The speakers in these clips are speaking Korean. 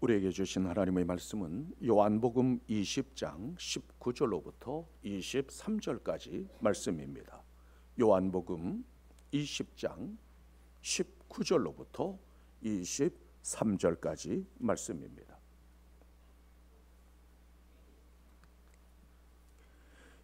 우리에게 주신 하나님의 말씀은 요한복음 20장 19절로부터 23절까지 말씀입니다. 요한복음 20장 19절로부터 23절까지 말씀입니다.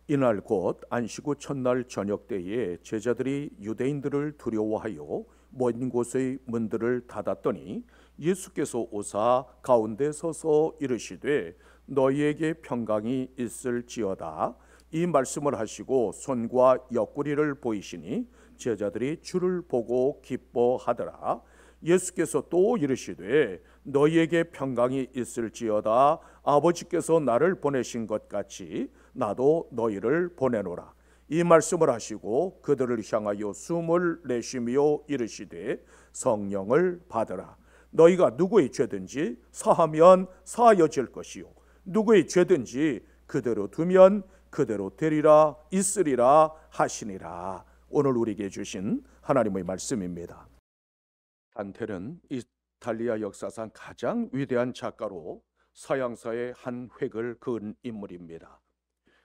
이날 곧 안식 후 첫날 저녁 때에 제자들이 유대인들을 두려워하여 먼 곳의 문들을 닫았더니 예수께서 오사 가운데 서서 이르시되 너희에게 평강이 있을지어다. 이 말씀을 하시고 손과 옆구리를 보이시니 제자들이 주를 보고 기뻐하더라. 예수께서 또 이르시되 너희에게 평강이 있을지어다. 아버지께서 나를 보내신 것 같이 나도 너희를 보내노라. 이 말씀을 하시고 그들을 향하여 숨을 내쉬며 이르시되 성령을 받으라. 너희가 누구의 죄든지 사하면 사하여질 것이요 누구의 죄든지 그대로 두면 그대로 되리라 있으리라 하시니라. 오늘 우리에게 주신 하나님의 말씀입니다. 단테는 이탈리아 역사상 가장 위대한 작가로 서양사의 한 획을 그은 인물입니다.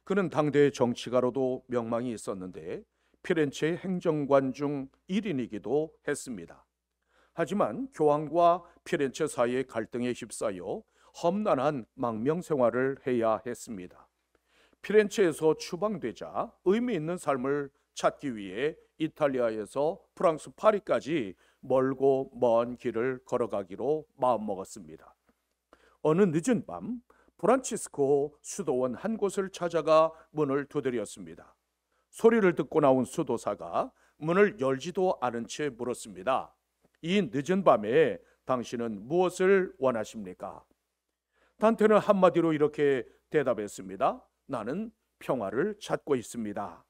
그는 당대의 정치가로도 명망이 있었는데 피렌체의 행정관 중 1인이기도 했습니다. 하지만 교황과 피렌체 사이의 갈등에 휩싸여 험난한 망명 생활을 해야 했습니다. 피렌체에서 추방되자 의미 있는 삶을 찾기 위해 이탈리아에서 프랑스 파리까지 멀고 먼 길을 걸어가기로 마음먹었습니다. 어느 늦은 밤 프란치스코 수도원 한 곳을 찾아가 문을 두드렸습니다. 소리를 듣고 나온 수도사가 문을 열지도 않은 채 물었습니다. 이 늦은 밤에 당신은 무엇을 원하십니까? 단테는 한마디로 이렇게 대답했습니다. 나는 평화를 찾고 있습니다.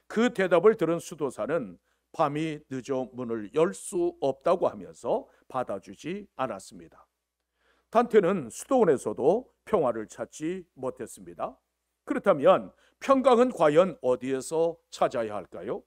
그 대답을 들은 수도사는 밤이 늦어 문을 열 수 없다고 하면서 받아주지 않았습니다. 단테는 수도원에서도 평화를 찾지 못했습니다. 그렇다면 평강은 과연 어디에서 찾아야 할까요?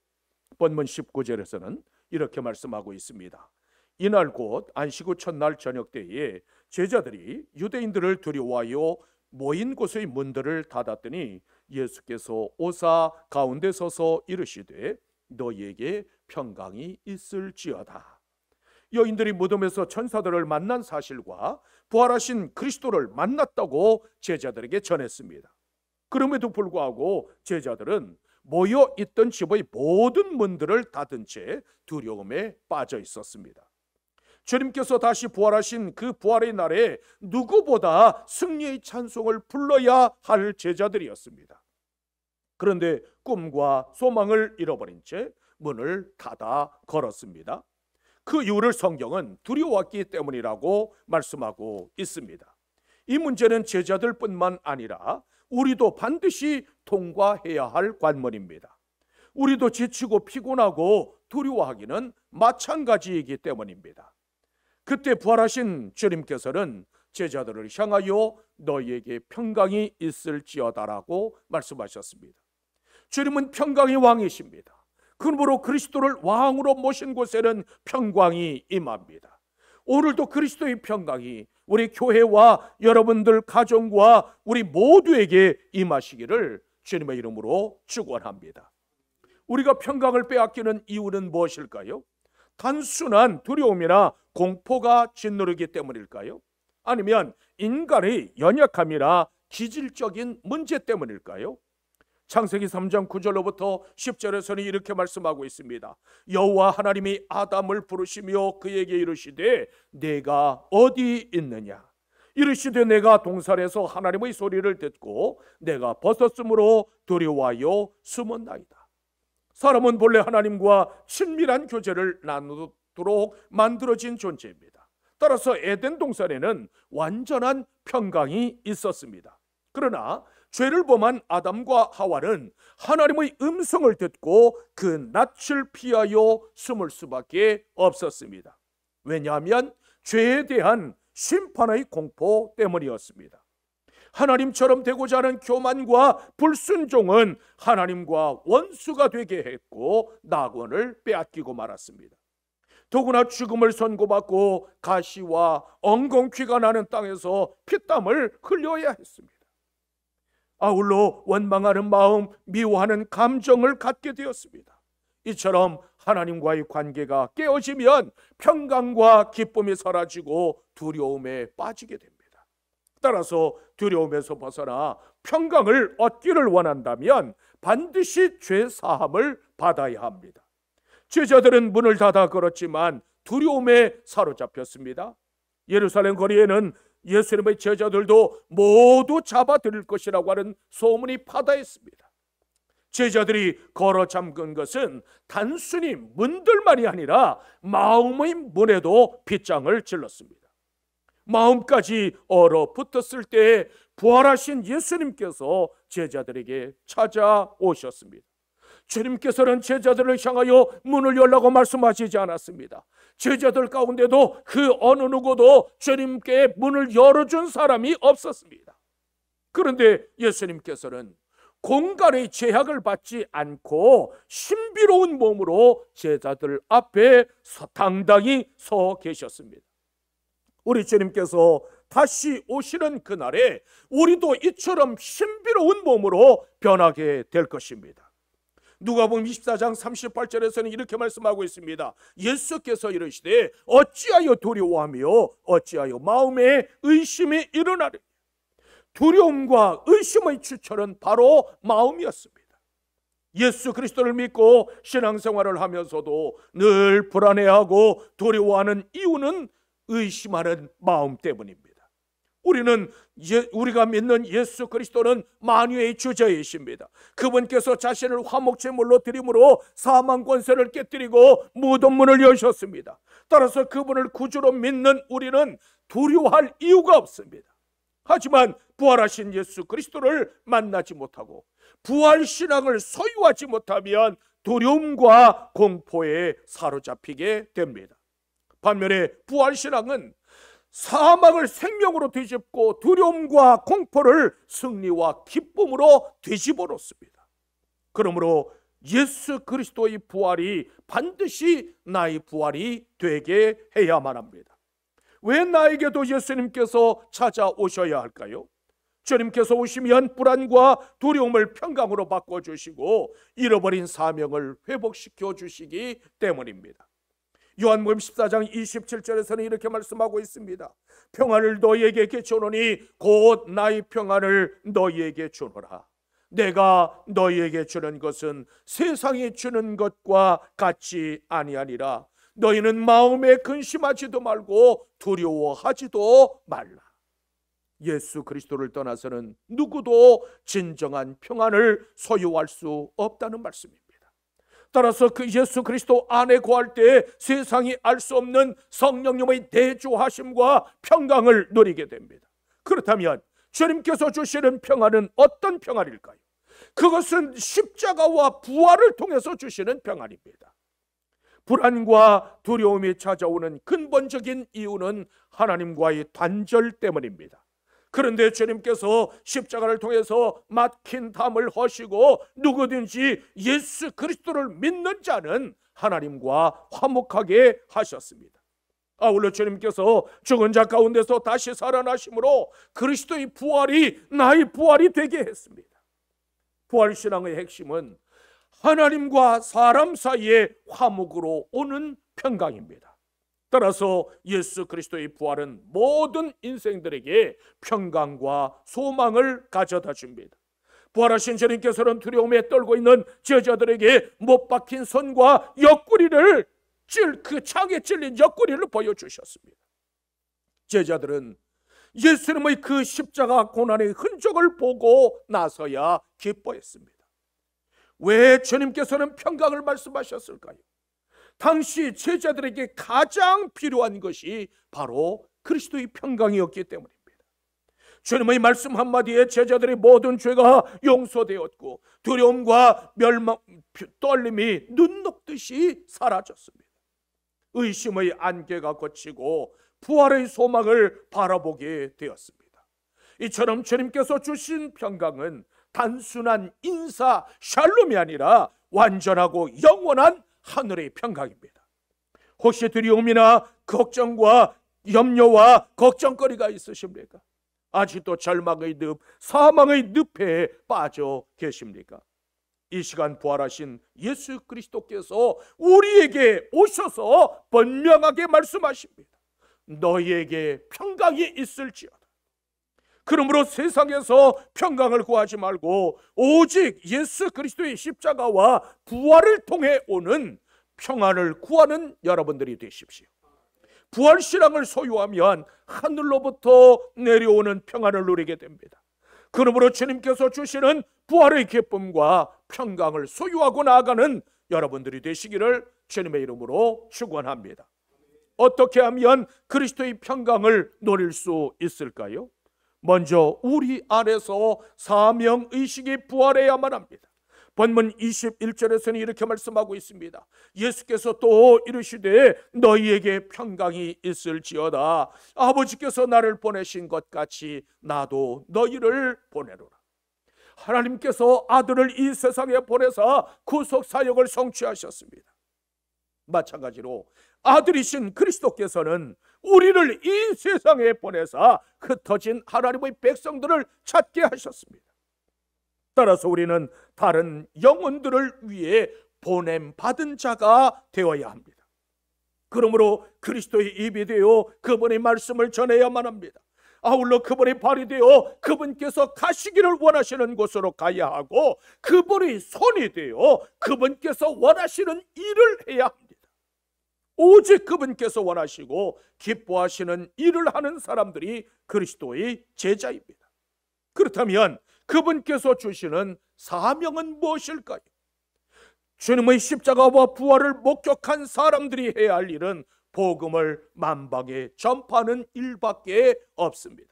본문 19절에서는 이렇게 말씀하고 있습니다. 이날 곧 안식 후 첫날 저녁 때에 제자들이 유대인들을 두려워하여 모인 곳의 문들을 닫았더니 예수께서 오사 가운데 서서 이르시되 너희에게 평강이 있을지어다. 여인들이 무덤에서 천사들을 만난 사실과 부활하신 그리스도를 만났다고 제자들에게 전했습니다. 그럼에도 불구하고 제자들은 모여 있던 집의 모든 문들을 닫은 채 두려움에 빠져 있었습니다. 주님께서 다시 부활하신 그 부활의 날에 누구보다 승리의 찬송을 불러야 할 제자들이었습니다. 그런데 꿈과 소망을 잃어버린 채 문을 닫아 걸었습니다. 그 이유를 성경은 두려웠기 때문이라고 말씀하고 있습니다. 이 문제는 제자들뿐만 아니라 우리도 반드시 통과해야 할 관문입니다. 우리도 지치고 피곤하고 두려워하기는 마찬가지이기 때문입니다. 그때 부활하신 주님께서는 제자들을 향하여 너희에게 평강이 있을지어다라고 말씀하셨습니다. 주님은 평강의 왕이십니다. 그러므로 그리스도를 왕으로 모신 곳에는 평강이 임합니다. 오늘도 그리스도의 평강이 우리 교회와 여러분들 가정과 우리 모두에게 임하시기를 주님의 이름으로 축원합니다. 우리가 평강을 빼앗기는 이유는 무엇일까요? 단순한 두려움이나 공포가 짓누르기 때문일까요? 아니면 인간의 연약함이나 기질적인 문제 때문일까요? 창세기 3장 9절로부터 10절에서는 이렇게 말씀하고 있습니다. 여호와 하나님이 아담을 부르시며 그에게 이르시되 내가 어디 있느냐? 이르시되 내가 동산에서 하나님의 소리를 듣고 내가 벗었으므로 두려워하여 숨었나이다. 사람은 본래 하나님과 친밀한 교제를 나누도록 만들어진 존재입니다. 따라서 에덴 동산에는 완전한 평강이 있었습니다. 그러나 죄를 범한 아담과 하와는 하나님의 음성을 듣고 그 낯을 피하여 숨을 수밖에 없었습니다. 왜냐하면 죄에 대한 심판의 공포 때문이었습니다. 하나님처럼 되고자 하는 교만과 불순종은 하나님과 원수가 되게 했고 낙원을 빼앗기고 말았습니다. 더구나 죽음을 선고받고 가시와 엉겅퀴가 나는 땅에서 피땀을 흘려야 했습니다. 아울러 원망하는 마음, 미워하는 감정을 갖게 되었습니다. 이처럼 하나님과의 관계가 깨어지면 평강과 기쁨이 사라지고 두려움에 빠지게 됩니다. 따라서 두려움에서 벗어나 평강을 얻기를 원한다면 반드시 죄 사함을 받아야 합니다. 제자들은 문을 닫아 걸었지만 두려움에 사로잡혔습니다. 예루살렘 거리에는 예수님의 제자들도 모두 잡아들일 것이라고 하는 소문이 파다했습니다. 제자들이 걸어 잠근 것은 단순히 문들만이 아니라 마음의 문에도 빗장을 질렀습니다. 마음까지 얼어붙었을 때 부활하신 예수님께서 제자들에게 찾아오셨습니다. 주님께서는 제자들을 향하여 문을 열라고 말씀하시지 않았습니다. 제자들 가운데도 그 어느 누구도 주님께 문을 열어준 사람이 없었습니다. 그런데 예수님께서는 공간의 제약을 받지 않고 신비로운 몸으로 제자들 앞에 당당히 서 계셨습니다. 우리 주님께서 다시 오시는 그날에 우리도 이처럼 신비로운 몸으로 변하게 될 것입니다. 누가복음 24장 38절에서는 이렇게 말씀하고 있습니다. 예수께서 이르시되 어찌하여 두려워하며 어찌하여 마음에 의심이 일어나느냐. 두려움과 의심의 출처는 바로 마음이었습니다. 예수 그리스도를 믿고 신앙생활을 하면서도 늘 불안해하고 두려워하는 이유는 의심하는 마음 때문입니다. 우리가 믿는 예수 그리스도는 만유의 주제이십니다. 그분께서 자신을 화목제물로 드림으로 사망 권세를 깨뜨리고 무덤 문을 여셨습니다. 따라서 그분을 구주로 믿는 우리는 두려워할 이유가 없습니다. 하지만 부활하신 예수 그리스도를 만나지 못하고 부활신앙을 소유하지 못하면 두려움과 공포에 사로잡히게 됩니다. 반면에 부활신앙은 사망을 생명으로 뒤집고 두려움과 공포를 승리와 기쁨으로 뒤집어 놓습니다. 그러므로 예수 그리스도의 부활이 반드시 나의 부활이 되게 해야만 합니다. 왜 나에게도 예수님께서 찾아오셔야 할까요? 주님께서 오시면 불안과 두려움을 평강으로 바꿔주시고 잃어버린 사명을 회복시켜 주시기 때문입니다. 요한복음 14장 27절에서는 이렇게 말씀하고 있습니다. 평안을 너희에게 주노니 곧 나의 평안을 너희에게 주노라. 내가 너희에게 주는 것은 세상이 주는 것과 같이 아니하니라. 너희는 마음에 근심하지도 말고 두려워하지도 말라. 예수 그리스도를 떠나서는 누구도 진정한 평안을 소유할 수 없다는 말씀입니다. 따라서 그 예수 그리스도 안에 거할 때 세상이 알 수 없는 성령님의 대조하심과 평강을 누리게 됩니다. 그렇다면 주님께서 주시는 평안은 어떤 평안일까요? 그것은 십자가와 부활을 통해서 주시는 평안입니다. 불안과 두려움이 찾아오는 근본적인 이유는 하나님과의 단절 때문입니다. 그런데 주님께서 십자가를 통해서 막힌 담을 허시고 누구든지 예수 그리스도를 믿는 자는 하나님과 화목하게 하셨습니다. 아울러 주님께서 죽은 자 가운데서 다시 살아나심으로 그리스도의 부활이 나의 부활이 되게 했습니다. 부활신앙의 핵심은 하나님과 사람 사이의 화목으로 오는 평강입니다. 따라서 예수 그리스도의 부활은 모든 인생들에게 평강과 소망을 가져다 줍니다. 부활하신 주님께서는 두려움에 떨고 있는 제자들에게 못 박힌 손과 옆구리를 그 창에 찔린 옆구리를 보여주셨습니다. 제자들은 예수님의 그 십자가 고난의 흔적을 보고 나서야 기뻐했습니다. 왜 주님께서는 평강을 말씀하셨을까요? 당시 제자들에게 가장 필요한 것이 바로 그리스도의 평강이었기 때문입니다. 주님의 말씀 한마디에 제자들의 모든 죄가 용서되었고 두려움과 떨림이 눈 녹듯이 사라졌습니다. 의심의 안개가 걷히고 부활의 소망을 바라보게 되었습니다. 이처럼 주님께서 주신 평강은 단순한 인사 샬롬이 아니라 완전하고 영원한 하늘의 평강입니다. 혹시 두려움이나 걱정과 염려와 걱정거리가 있으십니까? 아직도 절망의 늪, 사망의 늪에 빠져 계십니까? 이 시간 부활하신 예수 그리스도께서 우리에게 오셔서 번명하게 말씀하십니다. 너희에게 평강이 있을지어다. 그러므로 세상에서 평강을 구하지 말고 오직 예수 그리스도의 십자가와 부활을 통해 오는 평안을 구하는 여러분들이 되십시오. 부활신앙을 소유하면 하늘로부터 내려오는 평안을 누리게 됩니다. 그러므로 주님께서 주시는 부활의 기쁨과 평강을 소유하고 나아가는 여러분들이 되시기를 주님의 이름으로 축원합니다. 어떻게 하면 그리스도의 평강을 누릴 수 있을까요? 먼저 우리 안에서 사명의식이 부활해야만 합니다. 본문 21절에서는 이렇게 말씀하고 있습니다. 예수께서 또 이르시되 너희에게 평강이 있을지어다. 아버지께서 나를 보내신 것 같이 나도 너희를 보내노라. 하나님께서 아들을 이 세상에 보내사 구속사역을 성취하셨습니다. 마찬가지로 아들이신 그리스도께서는 우리를 이 세상에 보내사 흩어진 하나님의 백성들을 찾게 하셨습니다. 따라서 우리는 다른 영혼들을 위해 보냄받은 자가 되어야 합니다. 그러므로 그리스도의 입이 되어 그분의 말씀을 전해야만 합니다. 아울러 그분의 발이 되어 그분께서 가시기를 원하시는 곳으로 가야 하고, 그분의 손이 되어 그분께서 원하시는 일을 해야 합니다. 오직 그분께서 원하시고 기뻐하시는 일을 하는 사람들이 그리스도의 제자입니다. 그렇다면 그분께서 주시는 사명은 무엇일까요? 주님의 십자가와 부활을 목격한 사람들이 해야 할 일은 복음을 만방에 전파하는 일밖에 없습니다.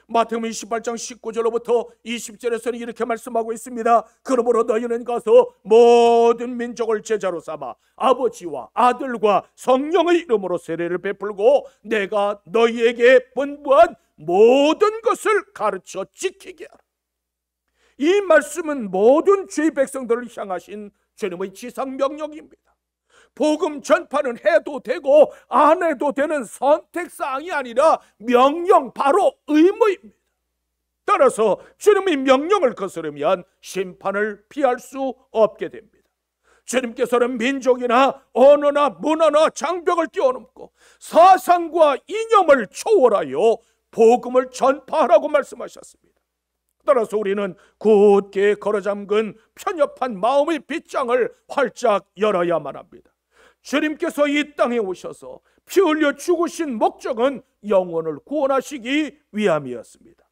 마태복음 28장 19절로부터 20절에서는 이렇게 말씀하고 있습니다. 그러므로 너희는 가서 모든 민족을 제자로 삼아 아버지와 아들과 성령의 이름으로 세례를 베풀고 내가 너희에게 분부한 모든 것을 가르쳐 지키게 하라. 이 말씀은 모든 주의 백성들을 향하신 주님의 지상명령입니다. 복음 전파는 해도 되고 안 해도 되는 선택사항이 아니라 명령, 바로 의무입니다. 따라서 주님의 명령을 거스르면 심판을 피할 수 없게 됩니다. 주님께서는 민족이나 언어나 문화나 장벽을 뛰어넘고 사상과 이념을 초월하여 복음을 전파하라고 말씀하셨습니다. 따라서 우리는 굳게 걸어잠근 편협한 마음의 빗장을 활짝 열어야만 합니다. 주님께서 이 땅에 오셔서 피 흘려 죽으신 목적은 영혼을 구원하시기 위함이었습니다.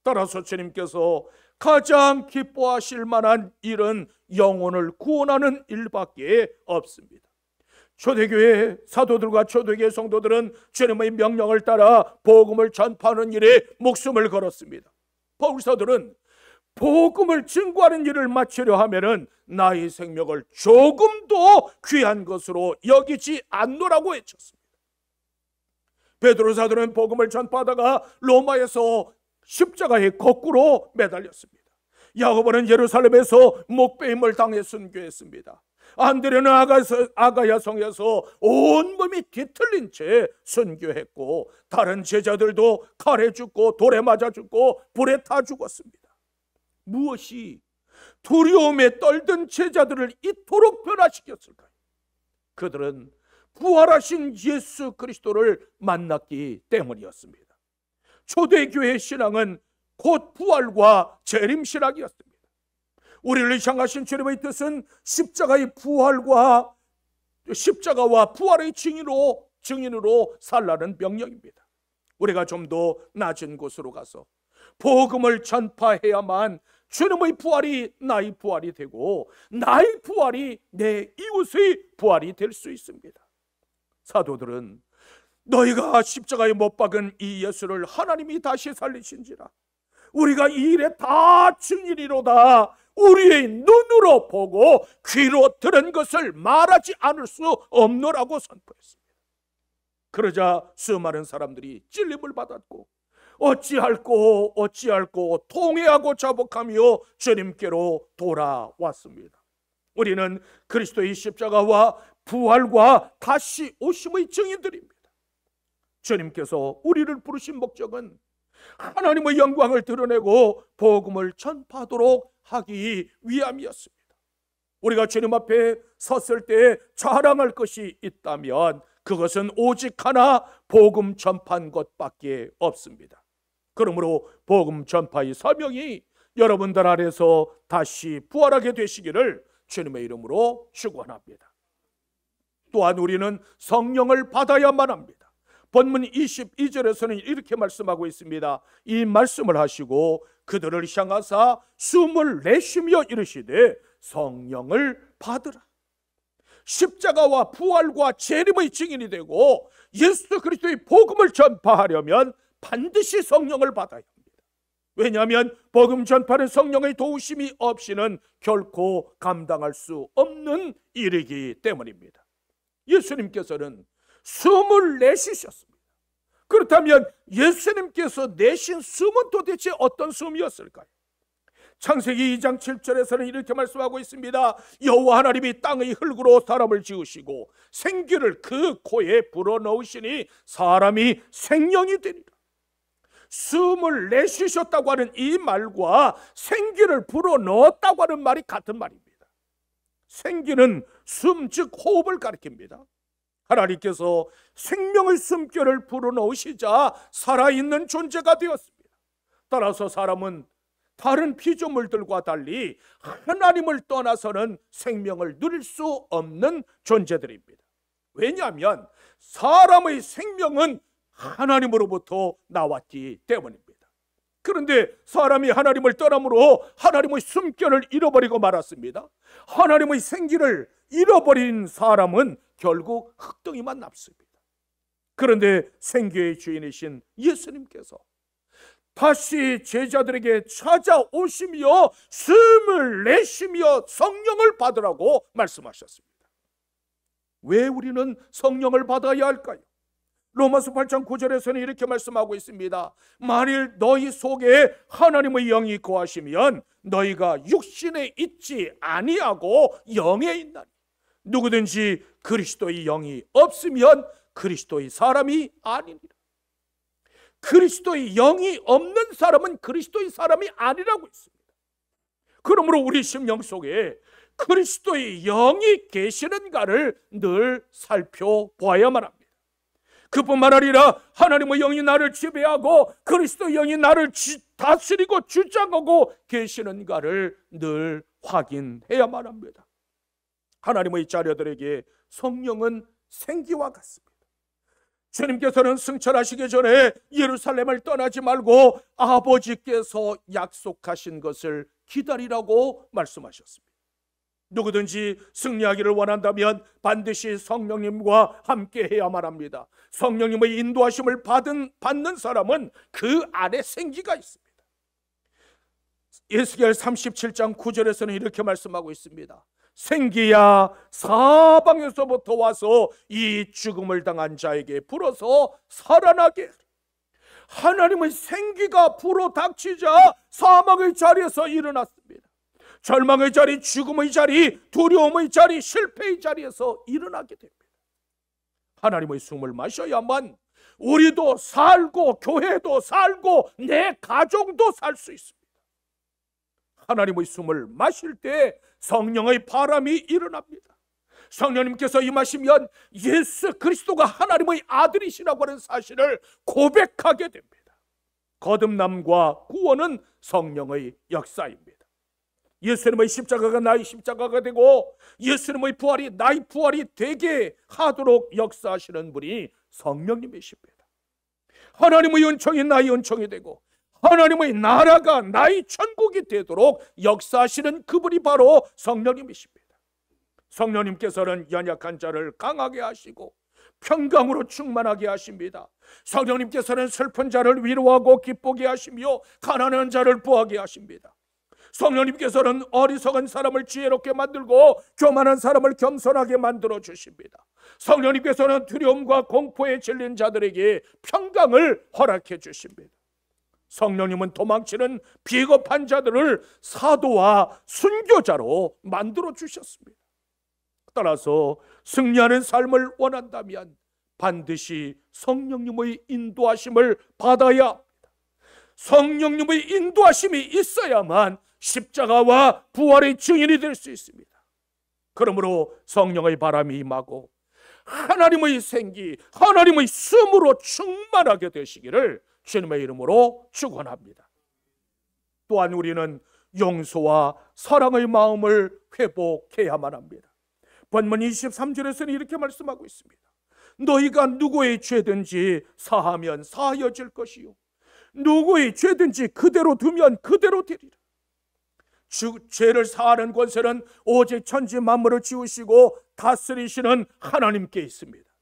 따라서 주님께서 가장 기뻐하실 만한 일은 영혼을 구원하는 일밖에 없습니다. 초대교회 사도들과 초대교회 성도들은 주님의 명령을 따라 복음을 전파하는 일에 목숨을 걸었습니다. 바울사도는 복음을 증거하는 일을 마치려 하면은 나의 생명을 조금도 귀한 것으로 여기지 않노라고 외쳤습니다. 베드로 사도는 복음을 전파하다가 로마에서 십자가에 거꾸로 매달렸습니다. 야고보는 예루살렘에서 목베임을 당해 순교했습니다. 안드레는 아가야 성에서 온몸이 뒤틀린 채 순교했고, 다른 제자들도 칼에 죽고 돌에 맞아 죽고 불에 타 죽었습니다. 무엇이 두려움에 떨던 제자들을 이토록 변화시켰을까요? 그들은 부활하신 예수 그리스도를 만났기 때문이었습니다. 초대교회의 신앙은 곧 부활과 재림신학이었습니다. 우리를 향하신 주님의 뜻은 십자가와 부활의 증인으로 살라는 명령입니다. 우리가 좀 더 낮은 곳으로 가서 복음을 전파해야만 주님의 부활이 나의 부활이 되고 나의 부활이 내 이웃의 부활이 될 수 있습니다. 사도들은 너희가 십자가에 못 박은 이 예수를 하나님이 다시 살리신지라 우리가 이 일에 다 증인이로다. 우리의 눈으로 보고 귀로 들은 것을 말하지 않을 수 없노라고 선포했습니다. 그러자 수많은 사람들이 찔림을 받았고 어찌할꼬, 통회하고 자복하며 주님께로 돌아왔습니다. 우리는 그리스도의 십자가와 부활과 다시 오심의 증인들입니다. 주님께서 우리를 부르신 목적은 하나님의 영광을 드러내고 복음을 전파하도록 하기 위함이었습니다. 우리가 주님 앞에 섰을 때 자랑할 것이 있다면 그것은 오직 하나, 복음 전파한 것밖에 없습니다. 그러므로 복음 전파의 사명이 여러분들 안에서 다시 부활하게 되시기를 주님의 이름으로 축원합니다. 또한 우리는 성령을 받아야만 합니다. 본문 22절에서는 이렇게 말씀하고 있습니다. 이 말씀을 하시고 그들을 향하사 숨을 내쉬며 이르시되 성령을 받으라. 십자가와 부활과 재림의 증인이 되고 예수 그리스도의 복음을 전파하려면 반드시 성령을 받아야 합니다. 왜냐하면 복음 전파는 성령의 도우심이 없이는 결코 감당할 수 없는 일이기 때문입니다. 예수님께서는 숨을 내쉬셨습니다. 그렇다면 예수님께서 내신 숨은 도대체 어떤 숨이었을까요? 창세기 2장 7절에서는 이렇게 말씀하고 있습니다. 여호와 하나님이 땅의 흙으로 사람을 지으시고 생기를 그 코에 불어넣으시니 사람이 생명이 되리라. 숨을 내쉬셨다고 하는 이 말과 생기를 불어넣었다고 하는 말이 같은 말입니다. 생기는 숨, 즉 호흡을 가리킵니다. 하나님께서 생명의 숨결을 불어넣으시자 살아있는 존재가 되었습니다. 따라서 사람은 다른 피조물들과 달리 하나님을 떠나서는 생명을 누릴 수 없는 존재들입니다. 왜냐하면 사람의 생명은 하나님으로부터 나왔기 때문입니다. 그런데 사람이 하나님을 떠남으로 하나님의 숨결을 잃어버리고 말았습니다. 하나님의 생기를 잃어버린 사람은 결국 흙덩이만 남습니다. 그런데 생기의 주인이신 예수님께서 다시 제자들에게 찾아오시며 숨을 내쉬며 성령을 받으라고 말씀하셨습니다. 왜 우리는 성령을 받아야 할까요? 로마서 8장 9절에서는 이렇게 말씀하고 있습니다. 만일 너희 속에 하나님의 영이 거하시면 너희가 육신에 있지 아니하고 영에 있나니 누구든지 그리스도의 영이 없으면 그리스도의 사람이 아니니라. 그리스도의 영이 없는 사람은 그리스도의 사람이 아니라고 했습니다. 그러므로 우리 심령 속에 그리스도의 영이 계시는가를 늘 살펴보아야만 합니다. 그뿐만 아니라 하나님의 영이 나를 지배하고 그리스도의 영이 나를 다스리고 주장하고 계시는가를 늘 확인해야만 합니다. 하나님의 자녀들에게 성령은 생기와 같습니다. 주님께서는 승천하시기 전에 예루살렘을 떠나지 말고 아버지께서 약속하신 것을 기다리라고 말씀하셨습니다. 누구든지 승리하기를 원한다면 반드시 성령님과 함께 해야만 합니다. 성령님의 인도하심을 받는 사람은 그 안에 생기가 있습니다. 에스겔 37장 9절에서는 이렇게 말씀하고 있습니다. 생기야 사방에서부터 와서 이 죽음을 당한 자에게 불어서 살아나게. 하나님의 생기가 불어닥치자 사망의 자리에서 일어났습니다. 절망의 자리, 죽음의 자리, 두려움의 자리, 실패의 자리에서 일어나게 됩니다. 하나님의 숨을 마셔야만 우리도 살고 교회도 살고 내 가정도 살 수 있습니다. 하나님의 숨을 마실 때 성령의 바람이 일어납니다. 성령님께서 임하시면 예수 그리스도가 하나님의 아들이시라고 하는 사실을 고백하게 됩니다. 거듭남과 구원은 성령의 역사입니다. 예수님의 십자가가 나의 십자가가 되고 예수님의 부활이 나의 부활이 되게 하도록 역사하시는 분이 성령님이십니다. 하나님의 은총이 나의 은총이 되고 하나님의 나라가 나의 천국이 되도록 역사하시는 그분이 바로 성령님이십니다. 성령님께서는 연약한 자를 강하게 하시고 평강으로 충만하게 하십니다. 성령님께서는 슬픈 자를 위로하고 기쁘게 하시며 가난한 자를 부하게 하십니다. 성령님께서는 어리석은 사람을 지혜롭게 만들고 교만한 사람을 겸손하게 만들어 주십니다. 성령님께서는 두려움과 공포에 질린 자들에게 평강을 허락해 주십니다. 성령님은 도망치는 비겁한 자들을 사도와 순교자로 만들어 주셨습니다. 따라서 승리하는 삶을 원한다면 반드시 성령님의 인도하심을 받아야 합니다. 성령님의 인도하심이 있어야만 십자가와 부활의 증인이 될 수 있습니다. 그러므로 성령의 바람이 임하고 하나님의 생기, 하나님의 숨으로 충만하게 되시기를 주님의 이름으로 축원합니다. 또한 우리는 용서와 사랑의 마음을 회복해야만 합니다. 본문 23절에서는 이렇게 말씀하고 있습니다. 너희가 누구의 죄든지 사하면 사하여질 것이요 누구의 죄든지 그대로 두면 그대로 되리라. 죄를 사하는 권세는 오직 천지 만물을 지으시고 다스리시는 하나님께 있습니다.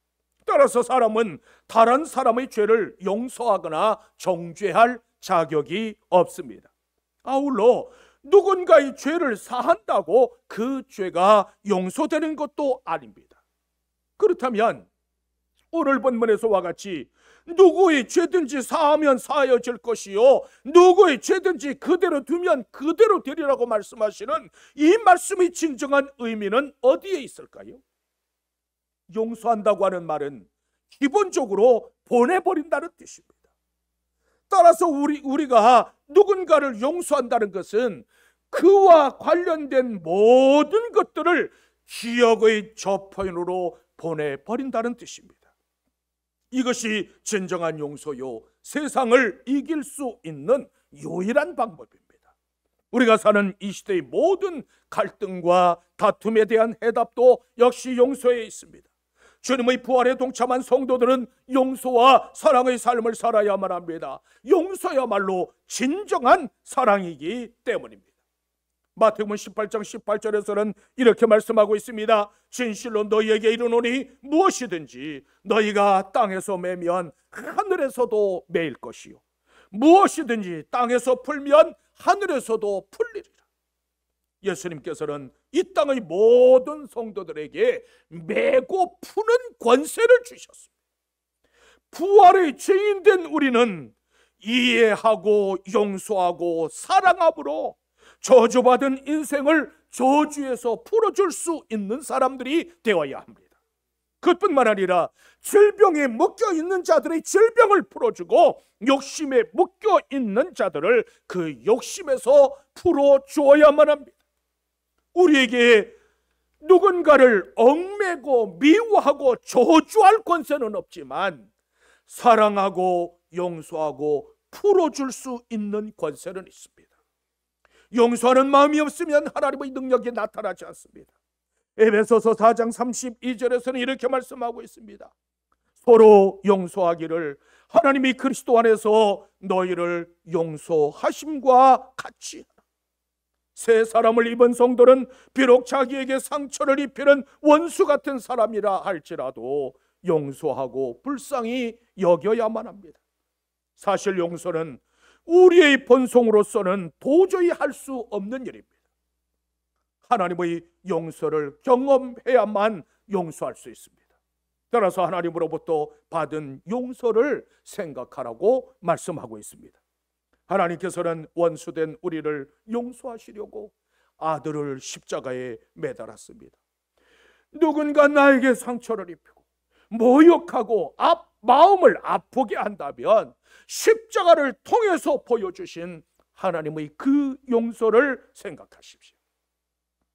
따라서 사람은 다른 사람의 죄를 용서하거나 정죄할 자격이 없습니다. 아울러 누군가의 죄를 사한다고 그 죄가 용서되는 것도 아닙니다. 그렇다면 오늘 본문에서와 같이 누구의 죄든지 사하면 사하여질 것이요 누구의 죄든지 그대로 두면 그대로 되리라고 말씀하시는 이 말씀의 진정한 의미는 어디에 있을까요? 용서한다고 하는 말은 기본적으로 보내버린다는 뜻입니다. 따라서 우리가 누군가를 용서한다는 것은 그와 관련된 모든 것들을 기억의 저편으로 보내버린다는 뜻입니다. 이것이 진정한 용서요 세상을 이길 수 있는 유일한 방법입니다. 우리가 사는 이 시대의 모든 갈등과 다툼에 대한 해답도 역시 용서에 있습니다. 주님의 부활에 동참한 성도들은 용서와 사랑의 삶을 살아야만 합니다. 용서야말로 진정한 사랑이기 때문입니다. 마태복음 18장 18절에서는 이렇게 말씀하고 있습니다. 진실로 너희에게 이르노니 무엇이든지 너희가 땅에서 매면 하늘에서도 매일 것이요 무엇이든지 땅에서 풀면 하늘에서도 풀리리라. 예수님께서는 이 땅의 모든 성도들에게 매고 푸는 권세를 주셨습니다. 부활의 죄인된 우리는 이해하고 용서하고 사랑함으로 저주받은 인생을 저주에서 풀어줄 수 있는 사람들이 되어야 합니다. 그뿐만 아니라 질병에 묶여있는 자들의 질병을 풀어주고 욕심에 묶여있는 자들을 그 욕심에서 풀어주어야만 합니다. 우리에게 누군가를 얽매고 미워하고 저주할 권세는 없지만 사랑하고 용서하고 풀어줄 수 있는 권세는 있습니다. 용서하는 마음이 없으면 하나님의 능력이 나타나지 않습니다. 에베소서 4장 32절에서는 이렇게 말씀하고 있습니다. 서로 용서하기를 하나님이 그리스도 안에서 너희를 용서하심과 같이 하라. 새 사람을 입은 성도는 비록 자기에게 상처를 입히는 원수 같은 사람이라 할지라도 용서하고 불쌍히 여겨야만 합니다. 사실 용서는 우리의 본성으로서는 도저히 할 수 없는 일입니다. 하나님의 용서를 경험해야만 용서할 수 있습니다. 따라서 하나님으로부터 받은 용서를 생각하라고 말씀하고 있습니다. 하나님께서는 원수된 우리를 용서하시려고 아들을 십자가에 매달았습니다. 누군가 나에게 상처를 입히고 모욕하고 마음을 아프게 한다면 십자가를 통해서 보여주신 하나님의 그 용서를 생각하십시오.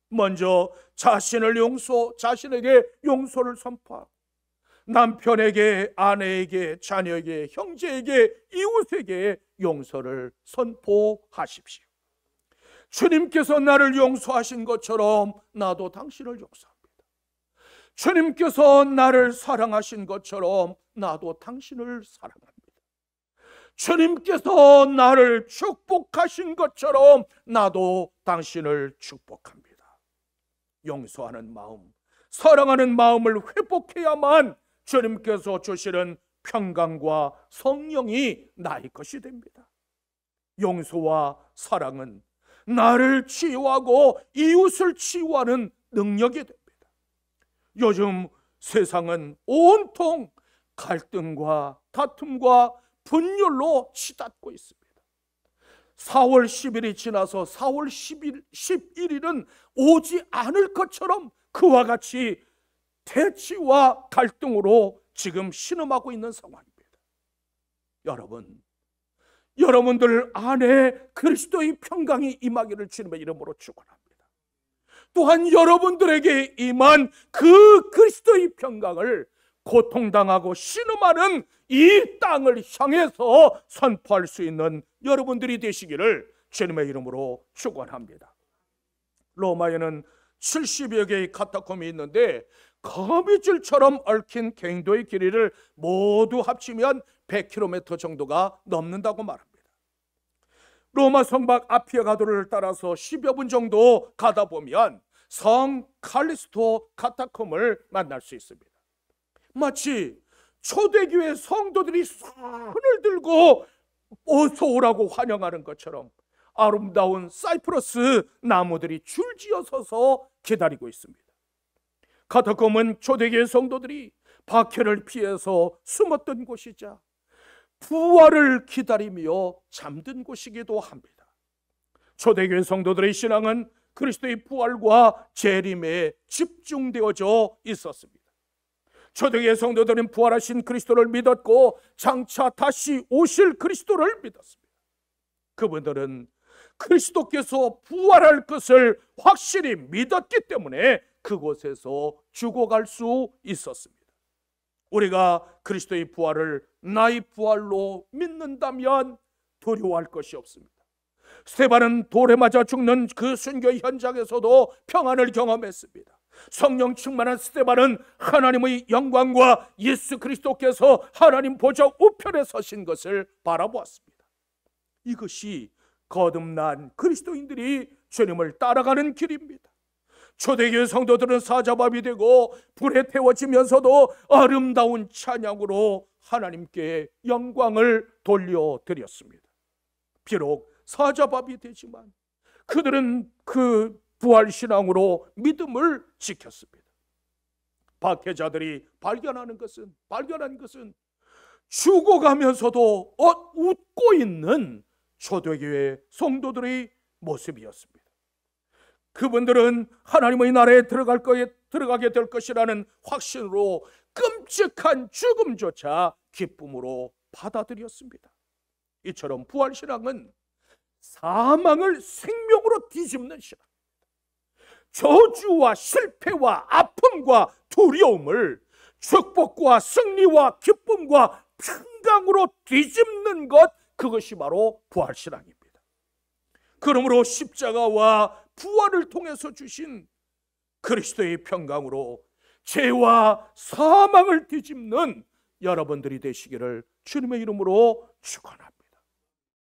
먼저 자신에게 용서를 선포하고 남편에게, 아내에게, 자녀에게, 형제에게, 이웃에게 용서를 선포하십시오. 주님께서 나를 용서하신 것처럼 나도 당신을 용서합니다. 주님께서 나를 사랑하신 것처럼 나도 당신을 사랑합니다. 주님께서 나를 축복하신 것처럼 나도 당신을 축복합니다. 용서하는 마음, 사랑하는 마음을 회복해야만 주님께서 주시는 평강과 성령이 나의 것이 됩니다. 용서와 사랑은 나를 치유하고 이웃을 치유하는 능력이 됩니다. 요즘 세상은 온통 갈등과 다툼과 분열로 치닫고 있습니다. 4월 10일이 지나서 4월 11일은 오지 않을 것처럼 그와 같이 대치와 갈등으로 지금 신음하고 있는 상황입니다. 여러분들 안에 그리스도의 평강이 임하기를 주님의 이름으로 축원합니다. 또한 여러분들에게 임한 그 그리스도의 평강을 고통당하고 신음하는 이 땅을 향해서 선포할 수 있는 여러분들이 되시기를 주님의 이름으로 축원합니다. 로마에는 70여 개의 카타콤이 있는데 거미줄처럼 얽힌 갱도의 길이를 모두 합치면 100km 정도가 넘는다고 말합니다. 로마 성곽 아피아 가도를 따라서 10여 분 정도 가다 보면 성 칼리스토 카타콤을 만날 수 있습니다. 마치 초대교회 성도들이 손을 들고 어서 오라고 환영하는 것처럼 아름다운 사이프러스 나무들이 줄지어 서서 기다리고 있습니다. 카타콤은 초대교회 성도들이 박해를 피해서 숨었던 곳이자 부활을 기다리며 잠든 곳이기도 합니다. 초대교회 성도들의 신앙은 그리스도의 부활과 재림에 집중되어져 있었습니다. 초대교회 성도들은 부활하신 그리스도를 믿었고 장차 다시 오실 그리스도를 믿었습니다. 그분들은 그리스도께서 부활할 것을 확실히 믿었기 때문에 그곳에서 죽어갈 수 있었습니다. 우리가 그리스도의 부활을 나의 부활로 믿는다면 두려워할 것이 없습니다. 스데반은 돌에 맞아 죽는 그 순교의 현장에서도 평안을 경험했습니다. 성령 충만한 스데반은 하나님의 영광과 예수 그리스도께서 하나님 보좌 우편에 서신 것을 바라보았습니다. 이것이 거듭난 그리스도인들이 주님을 따라가는 길입니다. 초대교회 성도들은 사자밥이 되고 불에 태워지면서도 아름다운 찬양으로 하나님께 영광을 돌려드렸습니다. 비록 사자밥이 되지만 그들은 그 부활신앙으로 믿음을 지켰습니다. 박해자들이 발견한 것은 죽어가면서도 웃고 있는 초대교회 성도들의 모습이었습니다. 그분들은 하나님의 나라에 들어가게 될 것이라는 확신으로 끔찍한 죽음조차 기쁨으로 받아들였습니다. 이처럼 부활신앙은 사망을 생명으로 뒤집는 신앙입니다. 저주와 실패와 아픔과 두려움을 축복과 승리와 기쁨과 평강으로 뒤집는 것, 그것이 바로 부활신앙입니다. 그러므로 십자가와 부활을 통해서 주신 그리스도의 평강으로 죄와 사망을 뒤집는 여러분들이 되시기를 주님의 이름으로 축원합니다.